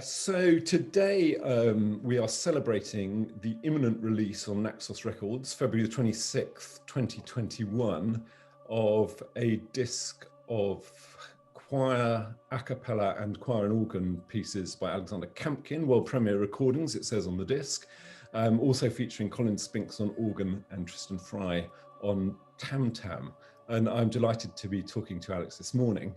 So today we are celebrating the imminent release on Naxos Records, February the 26th, 2021, of a disc of choir, a cappella and choir and organ pieces by Alexander Campkin, world premiere recordings, it says on the disc, also featuring Colin Spinks on organ and Tristan Fry on tam-tam. And I'm delighted to be talking to Alex this morning.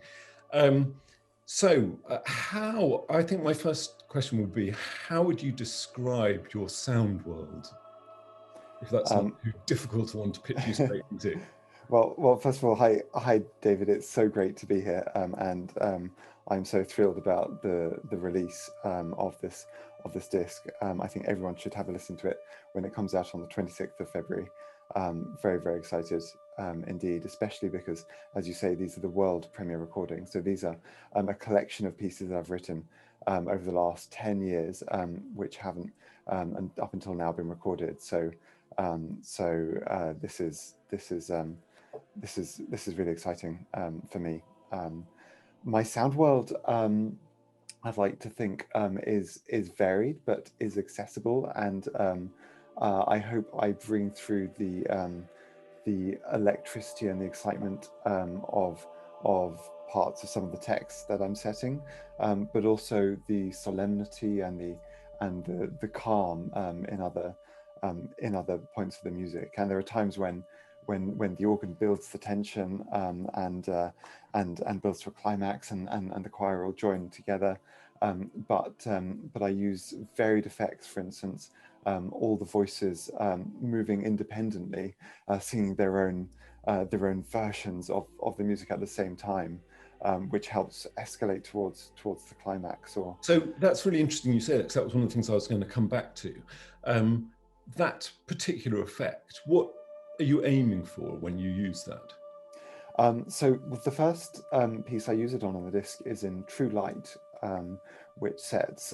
I think my first question would be, how would you describe your sound world? If that's not too difficult one to pitch you straight into. Well, first of all, hi, David. It's so great to be here, and I'm so thrilled about the release of this disc. I think everyone should have a listen to it when it comes out on the 26th of February. Very, very excited indeed, especially because, as you say, these are the world premiere recordings. So these are a collection of pieces that I've written over the last 10 years, which haven't and up until now been recorded. So this is really exciting for me. My sound world, I'd like to think, is varied but is accessible, and I hope I bring through the electricity and the excitement of parts of some of the texts that I'm setting, but also the solemnity and the calm in other points of the music. And there are times when the organ builds the tension and builds to a climax, and the choir all join together. But I use varied effects, for instance, all the voices moving independently, singing their own versions of the music at the same time, which helps escalate towards the climax. So that's really interesting you say that, because that was one of the things I was going to come back to. That particular effect, what are you aiming for when you use that? So with the first piece I use it on the disc is in True Light, which sets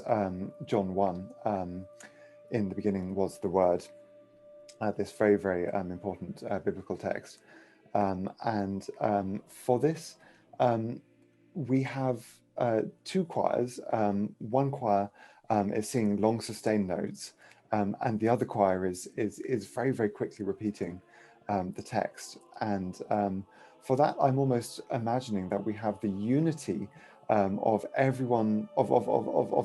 John 1. In the beginning was the Word, this very, very important biblical text. And for this, we have two choirs. One choir is singing long sustained notes, and the other choir is very, very quickly repeating the text. And for that, I'm almost imagining that we have the unity of everyone, of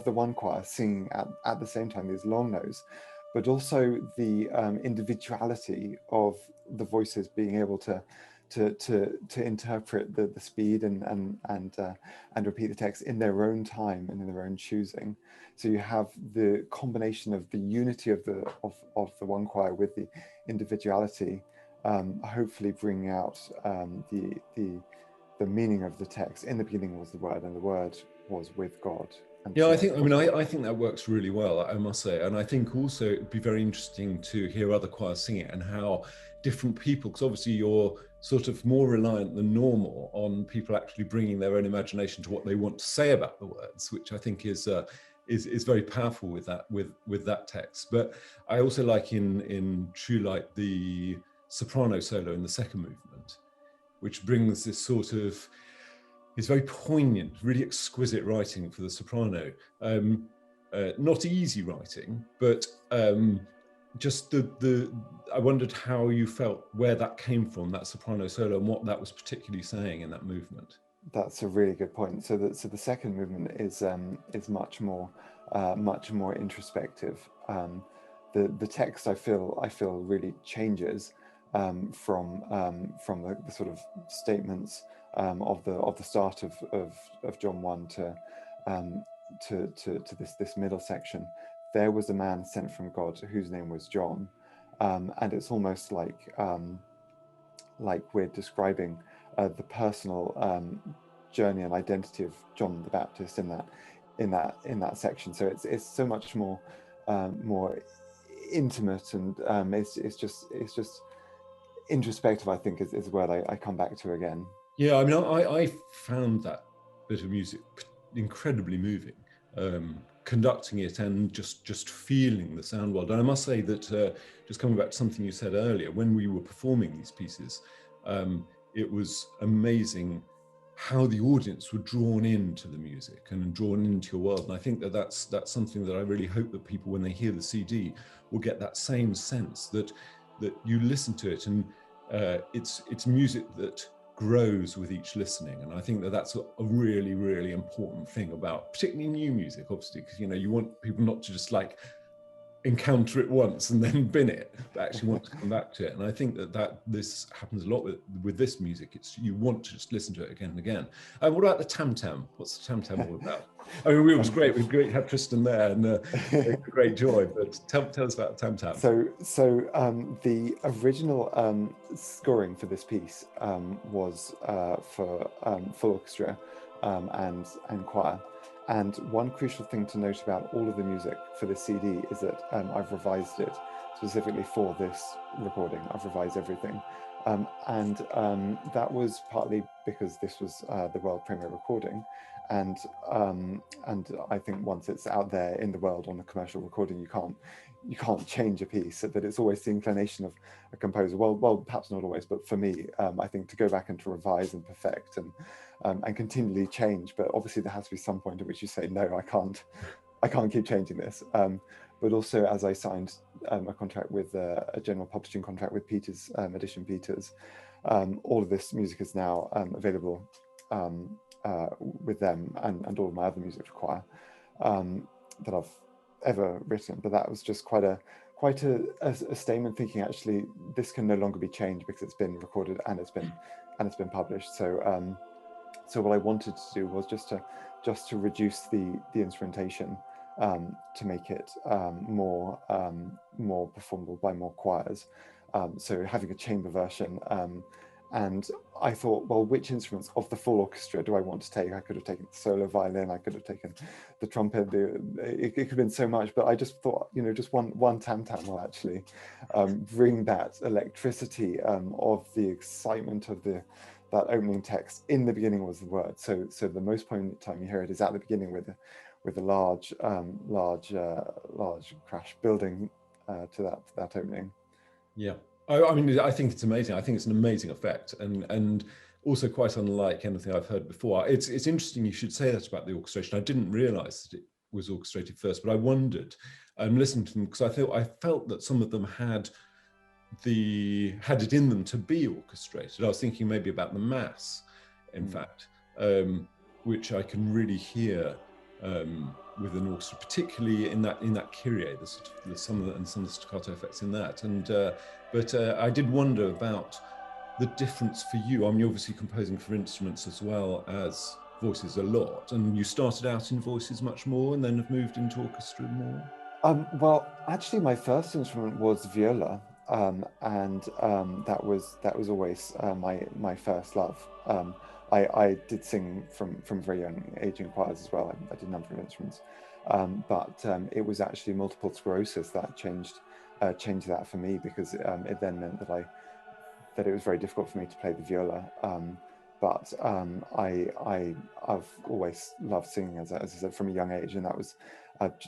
the one choir singing at the same time, these long notes, but also the individuality of the voices being able to interpret the speed and repeat the text in their own time and in their own choosing. So you have the combination of the unity of the one choir with the individuality, hopefully bringing out the meaning of the text. In the beginning was the Word, and the Word was with God. Yeah, I think that works really well, I must say. And I think also it'd be very interesting to hear other choirs sing it, and how different people, because obviously you're sort of more reliant than normal on people actually bringing their own imagination to what they want to say about the words, which I think is very powerful with that text. But I also like in True Light the soprano solo in the second movement, which brings this sort of, it's very poignant, really exquisite writing for the soprano. Not easy writing, but just I wondered how you felt, where that came from, that soprano solo, and what that was particularly saying in that movement. That's a really good point. So the second movement is much more introspective. The text I feel really changes from the sort of statements of the start of John 1 to this middle section. There was a man sent from God whose name was John, and it's almost like we're describing the personal journey and identity of John the Baptist in that section. So it's so much more intimate, and it's just introspective, I think, is a word I come back to again. Yeah, I mean, I found that bit of music incredibly moving, conducting it and just feeling the sound world. And I must say that, just coming back to something you said earlier, when we were performing these pieces, it was amazing how the audience were drawn into the music and drawn into your world. And I think that that's something that I really hope that people, when they hear the CD, will get that same sense that you listen to it, and it's music that grows with each listening. And I think that that's a really, really important thing about particularly new music, obviously, because you want people not to just like encounter it once and then bin it, but actually want to come back to it. And I think that this happens a lot with this music. It's you want to just listen to it again and again. What about the tam tam? What's the tam tam all about? I mean, it was great. It was great to have Tristan there, and great joy. But tell us about tam tam. So the original scoring for this piece was for full orchestra and choir. And one crucial thing to note about all of the music for this CD is that I've revised it specifically for this recording. I've revised everything. And that was partly because this was the world premiere recording. And I think once it's out there in the world on a commercial recording, you can't change a piece. That it's always the inclination of a composer. Well, perhaps not always, but for me, I think to go back and to revise and perfect and continually change. But obviously, there has to be some point at which you say, no, I can't keep changing this. But also, as I signed a contract with a general publishing contract with Peters, Edition Peters, all of this music is now available with them, and all of my other music for choir that I've ever written. But that was just quite a statement, thinking actually this can no longer be changed because it's been recorded and it's been published. So what I wanted to do was just to reduce the instrumentation to make it more performable by more choirs. So having a chamber version. And I thought, well, which instruments of the full orchestra do I want to take? I could have taken the solo violin, I could have taken the trumpet, it could have been so much, but I just thought, just one tam-tam will actually bring that electricity of the excitement of that opening text. In the beginning was the word. So the most poignant time you hear it is at the beginning with a large crash building to that opening. Yeah. I mean, I think it's amazing. I think it's an amazing effect, and also quite unlike anything I've heard before. It's interesting you should say that about the orchestration. I didn't realise that it was orchestrated first, but I wondered, listening to them, because I felt that some of them had it in them to be orchestrated. I was thinking maybe about the Mass, in fact, which I can really hear with an orchestra, particularly in that Kyrie, some of the staccato effects in that. But I did wonder about the difference for you. I mean, you're obviously composing for instruments as well as voices a lot, and you started out in voices much more and then have moved into orchestra more. Well, actually, my first instrument was viola, and that was always my first love. I did sing from very young age in choirs as well. I did a number of instruments, but it was actually multiple sclerosis that changed that for me, because it then meant that it was very difficult for me to play the viola. But I've always loved singing, as I said, from a young age, and that was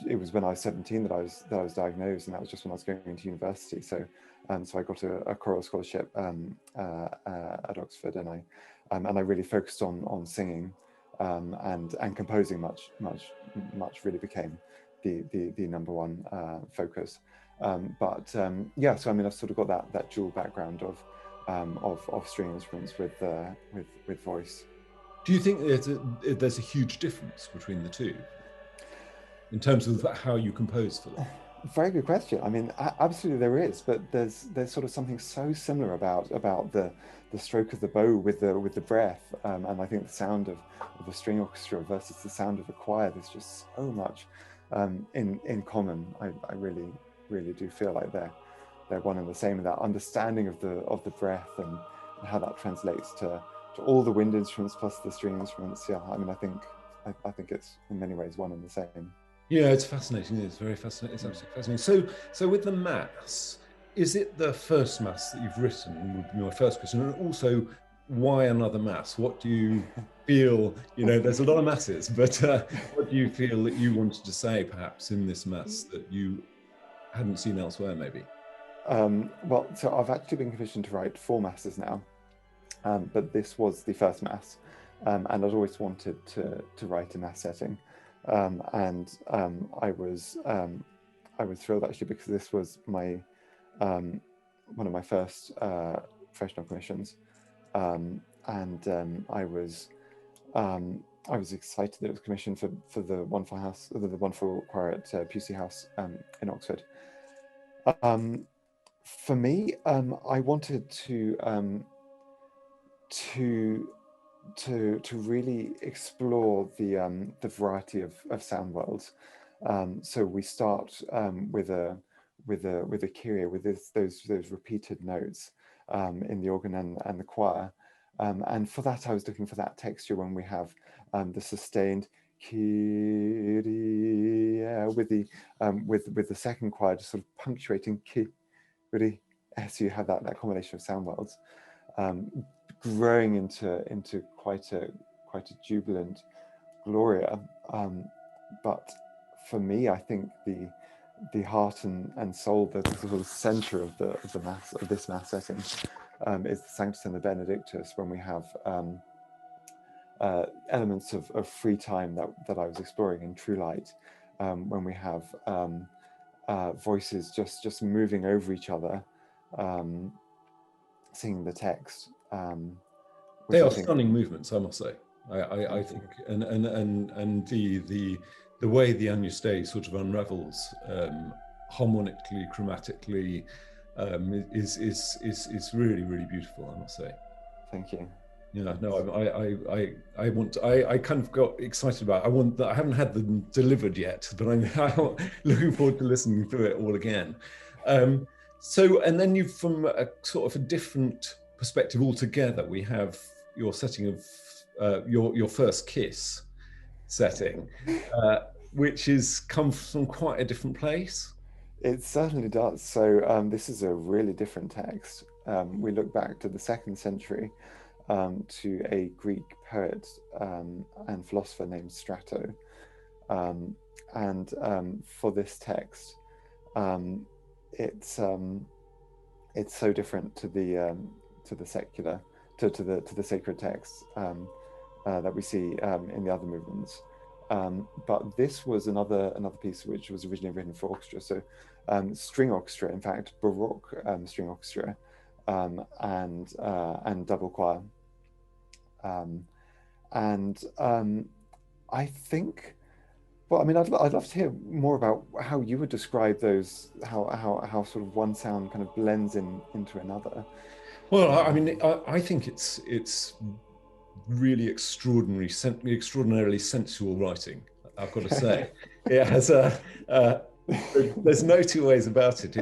it was when I was 17 that I was diagnosed, and that was just when I was going into university. So I got a choral scholarship at Oxford, and I really focused on singing, and composing much really became the number one focus. Yeah, so I mean, I've sort of got that dual background of string instruments with voice. Do you think there's a huge difference between the two in terms of how you compose for them? Very good question. I mean, absolutely there is, but there's sort of something so similar about the stroke of the bow with the breath, and I think the sound of a string orchestra versus the sound of a choir. There's just so much in common. I really do feel like they're one and the same, and that understanding of the breath and how that translates to all the wind instruments plus the string instruments. Yeah, I mean, I think it's in many ways one and the same. Yeah, it's fascinating. It's very fascinating. It's absolutely fascinating. So with the Mass, is it the first Mass that you've written? Would be my first question. And also, why another Mass? What do you feel? There's a lot of Masses, but what do you feel that you wanted to say, perhaps, in this Mass that you hadn't seen elsewhere, maybe? Well, so I've actually been commissioned to write 4 Masses now, but this was the first Mass. and I'd always wanted to write in that setting, and I was thrilled actually, because this was my one of my first professional commissions, and I was excited that it was commissioned for the wonderful house, the wonderful choir at Pusey House in Oxford. For me, I wanted to really explore the variety of sound worlds. So we start with a Kyrie, with those repeated notes in the organ and the choir. And for that, I was looking for that texture when we have the sustained Kyrie with the second choir just sort of punctuating Kyrie. So you have that combination of sound worlds growing into quite a jubilant Gloria. But for me, I think the heart and soul, the sort of center of the mass, of this mass setting, is the Sanctus and the Benedictus, when we have elements of free time that I was exploring in True Light, when we have voices just moving over each other, singing the text. They are stunning movements, I must say. I think, and the way the Agnus Dei sort of unravels harmonically, chromatically, is really, really beautiful, I must say. Thank you. Yeah, no, I kind of got excited about it. I haven't had them delivered yet, but I'm looking forward to listening to it all again. So, and then from a sort of a different perspective altogether, we have your setting of your first kiss setting, which comes from quite a different place. It certainly does. So this is a really different text. We look back to the 2nd century, to a Greek poet and philosopher named Strato, and for this text, it's so different to the secular, to the sacred texts that we see in the other movements. But this was another piece which was originally written for orchestra, so string orchestra, in fact, Baroque string orchestra, and double choir. I think, well, I mean, I'd love to hear more about how you would describe those, how sort of one sound kind of blends into another. Well, I mean, I think it's really extraordinarily sensual writing, I've got to say. It has there's no two ways about it.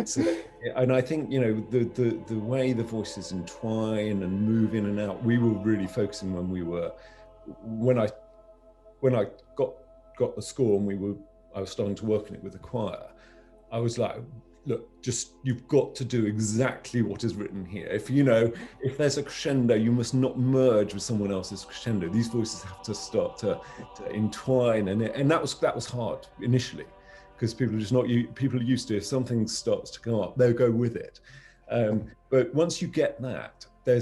And I think, you know, the way the voices entwine and move in and out, we were really focusing when I got the score and I was starting to work on it with the choir. I was like, look, you've got to do exactly what is written here. If there's a crescendo, you must not merge with someone else's crescendo. These voices have to start to entwine, and that was hard initially, because people are used to, if something starts to come up, they'll go with it. But once you get that, I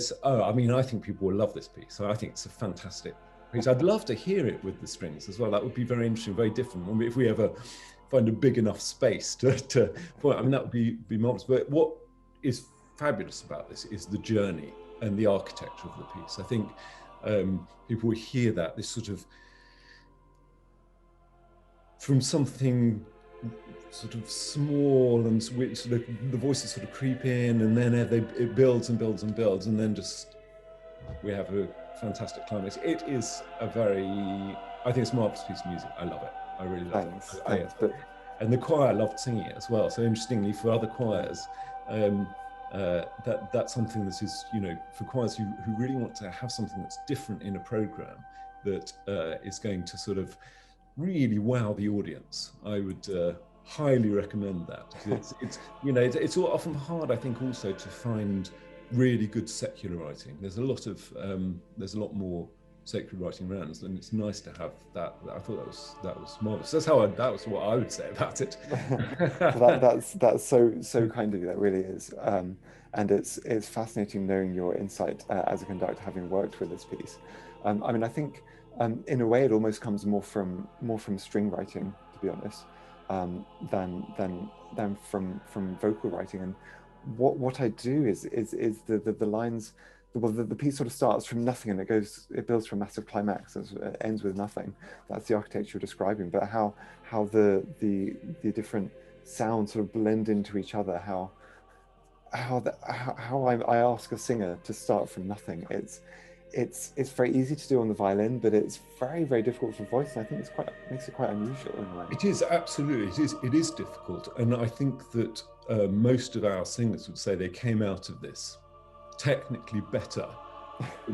think people will love this piece. So I think it's a fantastic piece. I'd love to hear it with the strings as well. That would be very interesting, very different. If we ever find a big enough space to point, I mean, that would be marvelous. But what is fabulous about this is the journey and the architecture of the piece. I think people will hear that, this sort of, from something sort of small, and which the voices sort of creep in, and then it builds and builds and builds, and then just we have a fantastic climax. It is I think it's a marvelous piece of music. I love it. I really love it. And the choir loved singing it as well. So interestingly, for other choirs, that's something that is, for choirs who really want to have something that's different in a program, that is going to sort of really wow the audience. I would highly recommend that. It's often hard, I think, also to find really good secular writing. There's a lot more sacred writing around, and it's nice to have that. I thought that was marvelous. That was what I would say about it. That's so kind of you. That really is, and it's fascinating knowing your insight as a conductor, having worked with this piece. I mean, I think in a way it almost comes more from string writing, to be honest, than from vocal writing. And what I do is the lines. Well, the piece sort of starts from nothing and it builds from a massive climax and it ends with nothing. That's the architecture you're describing. But how the different sounds sort of blend into each other, how I ask a singer to start from nothing. It's very easy to do on the violin, but it's very, very difficult for voice, and I think makes it quite unusual in a way. It is, absolutely. It is difficult, and I think that most of our singers would say they came out of this technically better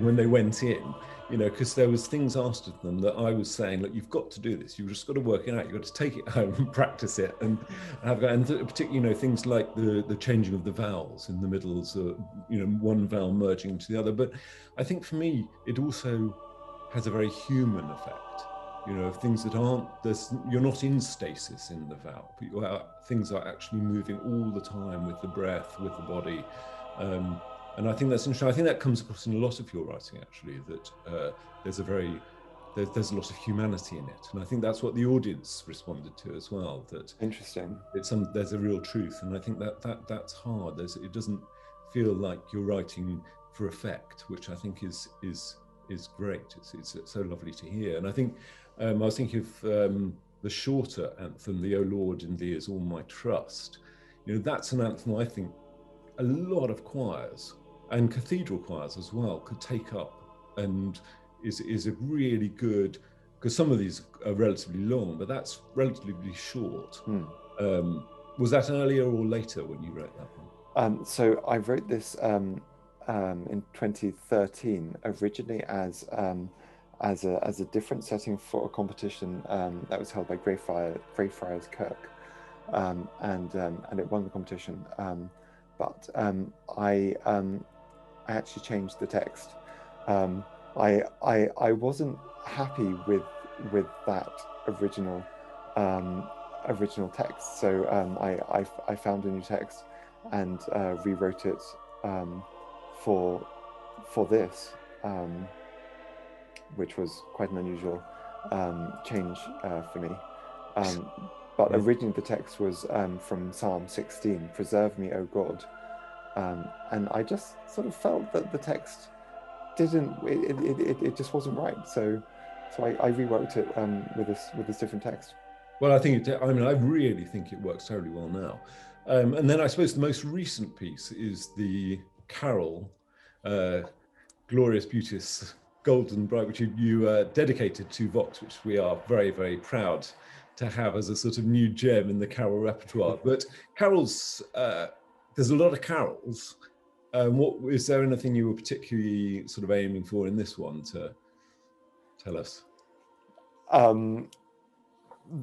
when they went in, because there was things asked of them that I was saying, look, you've got to do this. You've just got to work it out. You've got to take it home and practice it. And particularly, things like the changing of the vowels in the middles, one vowel merging into the other. But I think for me, it also has a very human effect. Of things that you're not in stasis in the vowel, but things are actually moving all the time with the breath, with the body. And I think that's interesting. I think that comes across in a lot of your writing, actually, that there's a lot of humanity in it. And I think that's what the audience responded to as well. That interesting. There's a real truth. And I think that's hard. It doesn't feel like you're writing for effect, which I think is great. It's so lovely to hear. And I think I was thinking of the shorter anthem, the O Lord, in Thee Is All My Trust. That's an anthem I think a lot of choirs and cathedral choirs as well could take up, and is a really good, because some of these are relatively long, but that's relatively short. Was that earlier or later when you wrote that one? So I wrote this in 2013, originally as a different setting for a competition that was held by Greyfriars Kirk, and it won the competition. But I actually changed the text. I wasn't happy with that original text, so I found a new text and rewrote it for this, which was quite an unusual change for me. But originally the text was from Psalm 16, "Preserve me, O God," and I just sort of felt that the text it just wasn't right. So I rewrote it with this different text. Well, I really think it works terribly well now. And then I suppose the most recent piece is the carol, Glorious, Beauteous, Golden Bright, which you dedicated to Vox, which we are very, very proud to have as a sort of new gem in the carol repertoire. But carols, there's a lot of carols. Is there anything you were particularly sort of aiming for in this one to tell us?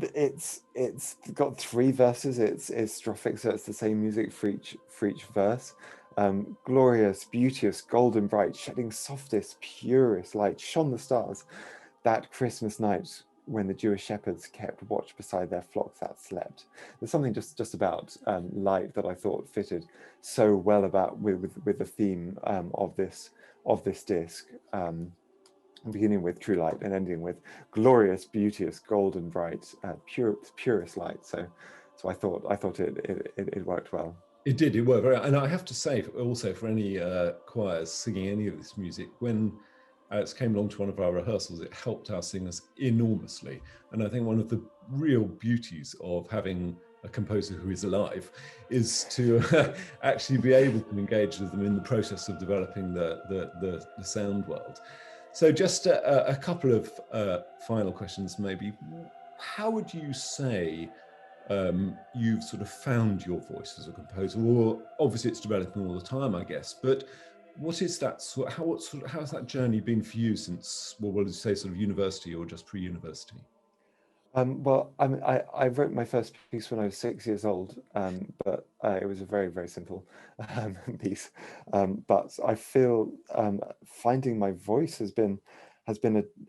It's got 3 verses. It's strophic, so it's the same music for each verse. Glorious, beauteous, golden bright, shedding softest, purest light, shone the stars that Christmas night when the Jewish shepherds kept watch beside their flocks that slept. There's something just about light that I thought fitted so well with the theme of this disc. Beginning with true light and ending with glorious, beauteous, golden bright, purest light. So I thought it worked well. It did. It worked very, and I have to say also for any choirs singing any of this music, when Alex came along to one of our rehearsals, it helped our singers enormously. And I think one of the real beauties of having a composer who is alive is to actually be able to engage with them in the process of developing the sound world. So just a couple of final questions, maybe. How would you say you've sort of found your voice as a composer? Or obviously it's developing all the time, I guess, but what is that how has that journey been for you since, well, what did you say, sort of university or just pre-university? Well, I wrote my first piece when I was 6 years old, but it was a very, very simple piece. But I feel finding my voice has been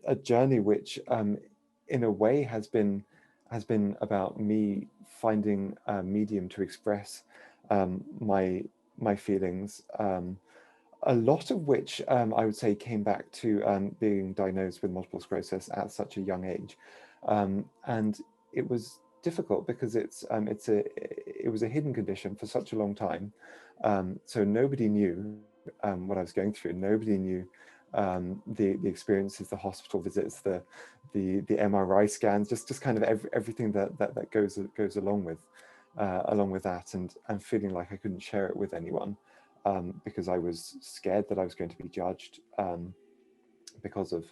a journey which, in a way, has been about me finding a medium to express my feelings. a lot of which I would say came back to being diagnosed with multiple sclerosis at such a young age, and it was difficult because it was a hidden condition for such a long time, so nobody knew what I was going through. Nobody knew the experiences, the hospital visits, the MRI scans, just kind of everything that goes along with that, and feeling like I couldn't share it with anyone because I was scared that I was going to be judged because of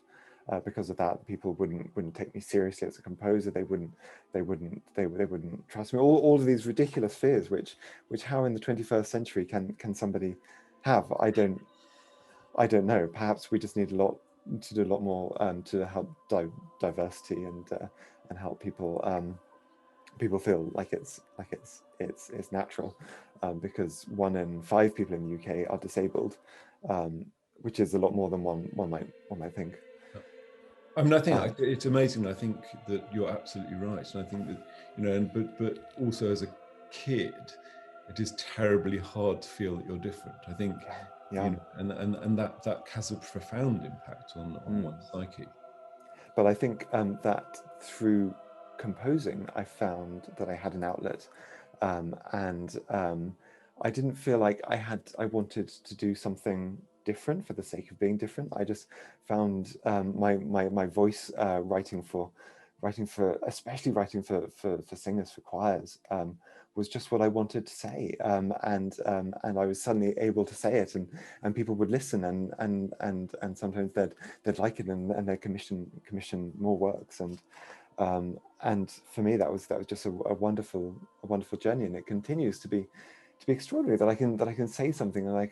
that. People wouldn't take me seriously as a composer. They wouldn't trust me. All of these ridiculous fears, which how in the 21st century can somebody have? I don't know. Perhaps we just need to do a lot more to help diversity and help people feel like it's natural, because 1 in 5 people in the UK are disabled, which is a lot more than one might think. I mean, I think it's amazing. I think that you're absolutely right, and I think that, you know, but also as a kid, it is terribly hard to feel that you're different. I think, yeah. You know, and that has a profound impact on one's psyche. But I think that through composing, I found that I had an outlet, and I didn't feel like I wanted to do something different for the sake of being different. I just found my voice especially writing for singers, for choirs, was just what I wanted to say, and I was suddenly able to say it, and people would listen, and sometimes they'd like it, and they'd commission more works, and for me that was just a wonderful journey, and it continues to be extraordinary that I can say something, and I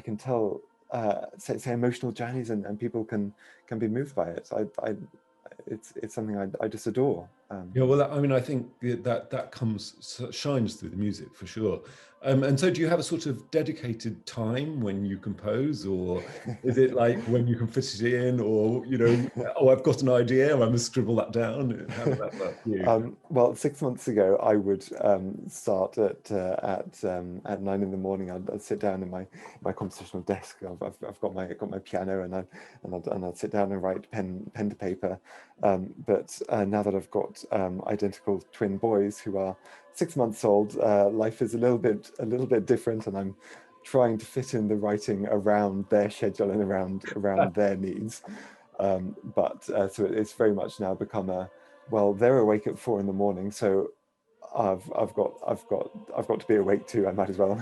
can tell say emotional journeys, and people can be moved by it. It's something I just adore. Yeah, well, I mean, I think that shines through the music for sure. And so, do you have a sort of dedicated time when you compose, or is it like when you can fit it in, or, you know, oh, I've got an idea, I must scribble that down? How does that work for you? Well, 6 months ago, I would start at 9 in the morning. I'd sit down in my compositional desk. I've got my piano, and I'd sit down and write pen to paper. But now that I've got identical twin boys who are 6 months old, life is a little bit different, and I'm trying to fit in the writing around their schedule and around their needs. But so it's very much now become well, they're awake at 4 in the morning, so I've got to be awake too. I might as well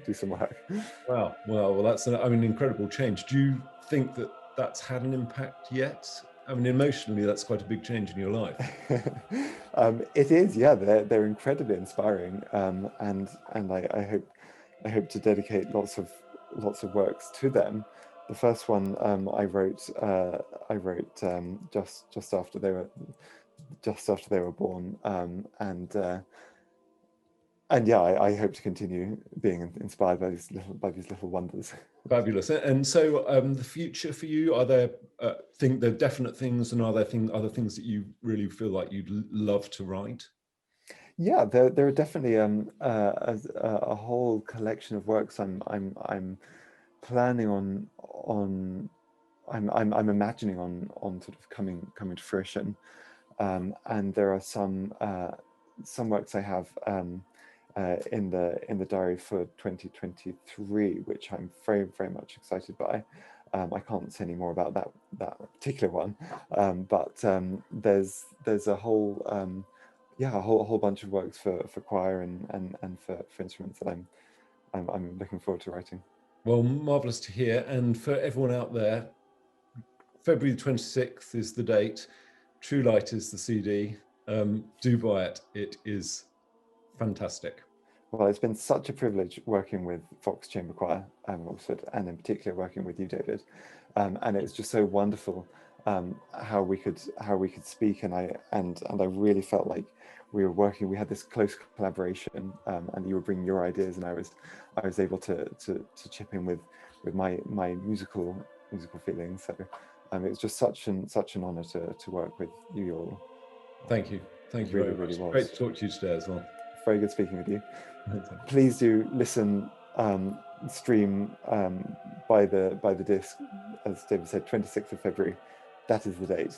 do some work. Wow, well, that's an incredible change. Do you think that that's had an impact yet? I mean, emotionally, that's quite a big change in your life. It is, yeah. They're incredibly inspiring, and I hope to dedicate lots of works to them. The first one I wrote just after they were born, and yeah, I hope to continue being inspired by these little wonders. Fabulous. And so, the future for you, are there there are definite things, and are there other things that you really feel like you'd love to write? Yeah, there are definitely a whole collection of works I'm planning on I'm imagining on sort of coming to fruition, and there are some works I have in the diary for 2023, which I'm very much excited by. I can't say any more about that particular one, but there's a whole a whole bunch of works for choir and for instruments that I'm looking forward to writing. Well, marvelous to hear. And for everyone out there, February 26th is the date. True Light is the CD. Do buy it. It is fantastic. Well, it's been such a privilege working with Fox Chamber Choir, Oxford, and in particular working with you, David. And it's just so wonderful how we could speak, and I really felt like we were working. We had this close collaboration, and you were bringing your ideas, and I was able to chip in with my musical feelings. So it was just such an honor to work with you all. Thank you Really, very much. really was Great to talk to you today as well. Very good speaking with you. Please do listen, stream, by the disc, as David said, 26th of February. That is the date.